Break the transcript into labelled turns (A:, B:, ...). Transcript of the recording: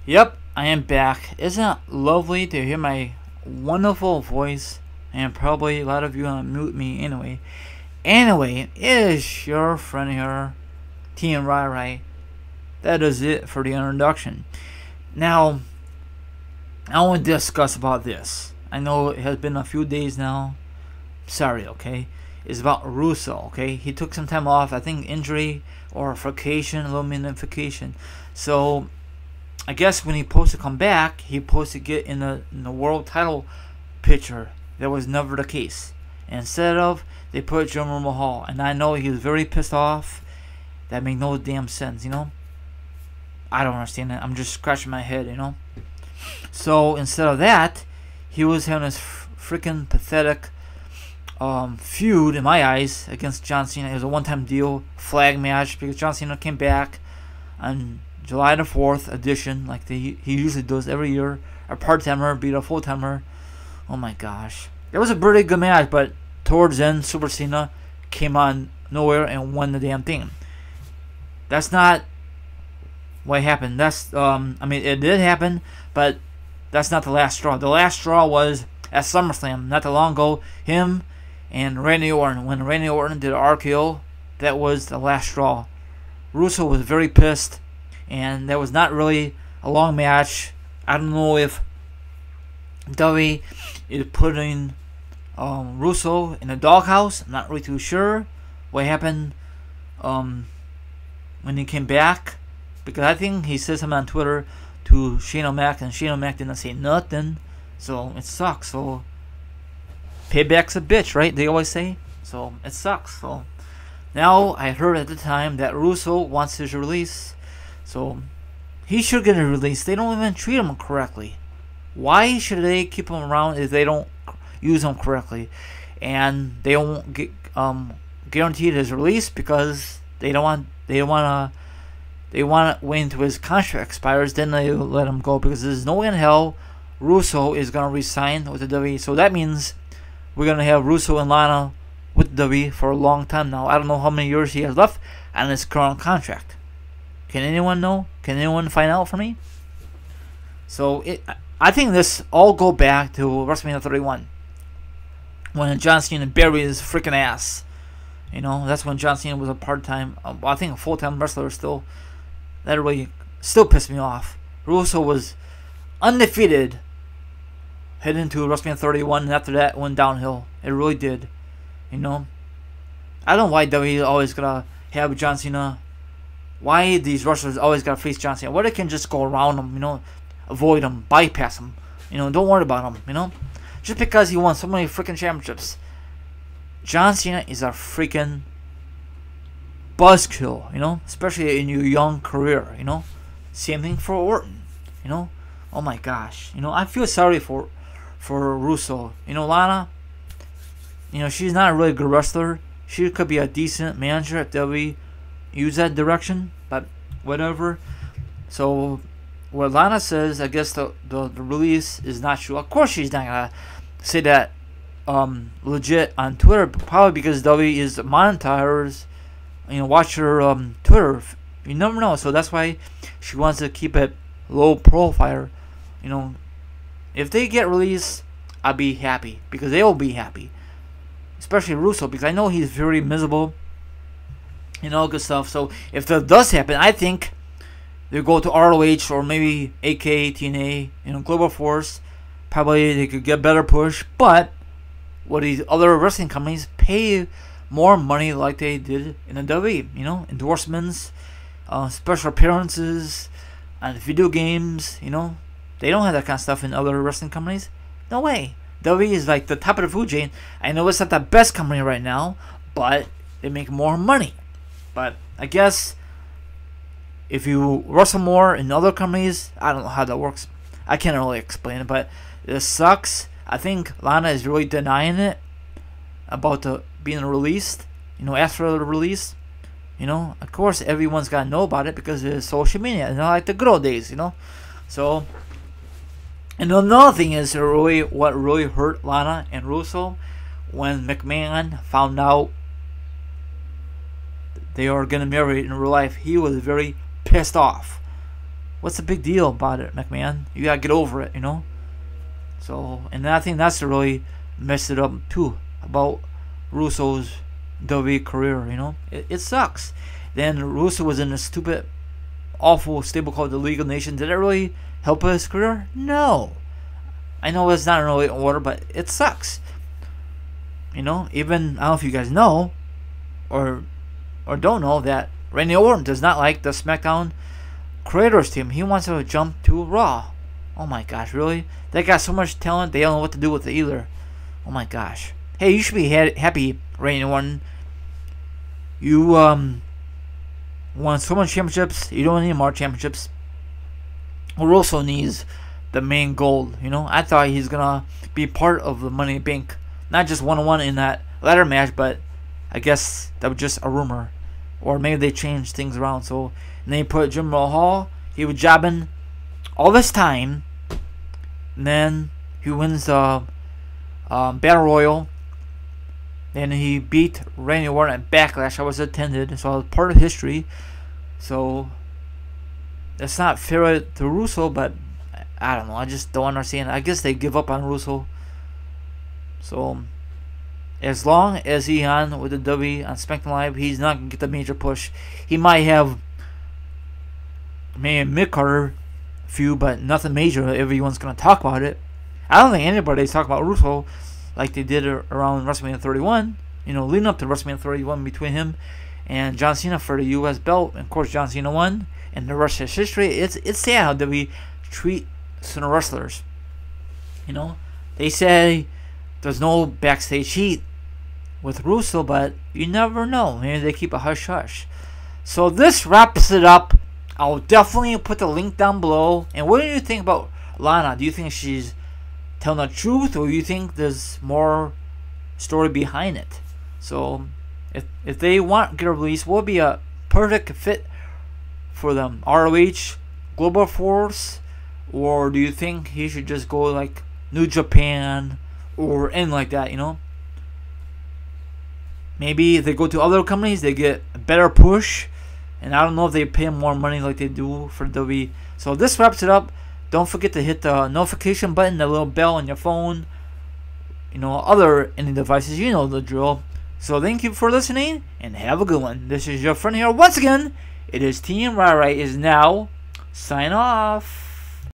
A: Yep, I am back. Isn't it lovely to hear my wonderful voice? And probably a lot of you gonna mute me anyway. Anyway, it is your friend here, T and Rai. That is it for the introduction. Now, I want to discuss about this. I know it has been a few days now. Sorry, okay? It's about Rusev, okay? He took some time off, I think injury or vacation, a little vacation. So, I guess when he supposed to come back, he supposed to get in the world title picture. That was never the case. And instead of, they put Jinder Mahal. And I know he was very pissed off. That made no damn sense, I don't understand it. I'm just scratching my head. So instead of that, he was having this freaking pathetic feud, in my eyes, against John Cena. It was a one-time deal, flag match, because John Cena came back on July the 4th edition, like he usually does every year. A part-timer beat a full-timer. Oh my gosh. It was a pretty good match, but towards the end, Super Cena came on nowhere and won the damn thing. That's not what happened. That's, it did happen, but that's not the last straw. The last straw was at SummerSlam, not that long ago. Him and Randy Orton. When Randy Orton did RKO, that was the last straw. Russo was very pissed, and that was not really a long match. I don't know if WWE is putting Russo in a doghouse. I'm not really too sure what happened when he came back, because I think he said something on Twitter to Shane O'Mac, and Shane O'Mac didn't say nothing, so it sucks. So payback's a bitch, right? They always say. So it sucks. So now I heard at the time that Russo wants his release, so he should get a release. They don't even treat him correctly. Why should they keep him around if they don't use him correctly? And they won't get guaranteed his release because they want to wait until his contract expires. Then they let him go, because there's no way in hell Russo is gonna resign with the WWE. So that means we're gonna have Russo and Lana with the WWE for a long time now. I don't know how many years he has left on his current contract. Can anyone know? Can anyone find out for me? So I think this all go back to WrestleMania 31, when John Cena buried his freaking ass. That's when John Cena was a part-time, I think a full-time wrestler still. That really still pissed me off. Russo was undefeated heading into WrestleMania 31, and after that it went downhill. It really did. I don't know why WWE always gotta have John Cena. Why these wrestlers always gotta face John Cena? Why they can just go around him, avoid him, bypass him, don't worry about him, Just because he won so many freaking championships. John Cena is a freaking buzzkill, especially in your young career, Same thing for Orton, Oh my gosh, I feel sorry for Russo. Lana, she's not a really good wrestler. She could be a decent manager if WWE use that direction, but whatever. So what Lana says, I guess the release is not true. Of course she's not gonna say that legit on Twitter, probably because WWE is monitors, watch her Twitter. You never know, so that's why she wants to keep it low profile. If they get released, I'll be happy, because they will be happy, especially Russo, because I know he's very miserable, good stuff. So if that does happen, I think they go to ROH or maybe AK, TNA, Global Force. Probably they could get better push, but what these other wrestling companies pay more money like they did in the WWE, endorsements, special appearances, and video games, They don't have that kind of stuff in other wrestling companies. No way. WWE is like the top of the food chain. I know it's not the best company right now, but they make more money. But I guess if you wrestle more in other companies, I don't know how that works. I can't really explain it, but it sucks. I think Lana is really denying it about being released, after the release. Of course everyone's got to know about it because it's social media, like the good old days, So, and another thing is what really hurt Lana and Russo when McMahon found out they are going to marry in real life. He was very pissed off. what's the big deal about it, McMahon? You gotta get over it, you know. So, and I think that's really messed it up too about Russo's WWE career. You know, it sucks. Then Russo was in a stupid, awful stable called the League of Nations. Did it really help his career? No. I know it's not really in order, but it sucks. You know, even I don't know if you guys know, or don't know that Randy Orton does not like the SmackDown creators team. He wants to jump to Raw. Oh my gosh, really? They got so much talent, they don't know what to do with it either. Oh my gosh. Hey, you should be happy, Randy Orton. You won so much championships. You don't need more championships. Russo needs the main gold. You know, I thought he's gonna be part of the Money in the Bank, not just 1-on-1 in that ladder match, but I guess that was just a rumor, or maybe they changed things around. So and then he put Jim Mahal. He was jobbing all this time, and then he wins the Battle Royal. Then he beat Randy Orton at Backlash. I was attended, so I was part of history. So that's not fair to Russo, but I don't know. I just don't understand. I guess they give up on Russo. So as long as he's on with the W on SmackDown Live, he's not gonna get the major push. He might have maybe a mid-carder few, but nothing major. Everyone's gonna talk about it. I don't think anybody's talking about Russo like they did around WrestleMania 31. You know, leading up to WrestleMania 31 between him and John Cena for the U.S. belt. And of course, John Cena won, and the rest is history. It's sad how we treat Cena wrestlers. You know, they say there's no backstage heat with Russo, but you never know. Maybe they keep a hush hush. So this wraps it up. I'll definitely put the link down below. And what do you think about Lana? Do you think she's telling the truth, or do you think there's more story behind it? So if they want to get a release, what would be a perfect fit for them? ROH, Global Force, or do you think he should just go like New Japan or anything like that, you know? Maybe if they go to other companies, they get a better push. And I don't know if they pay more money like they do for WWE. So this wraps it up. Don't forget to hit the notification button, the little bell on your phone. You know, other any devices, you know the drill. So thank you for listening, and have a good one. This is your friend here once again. It is Team Right is now sign off.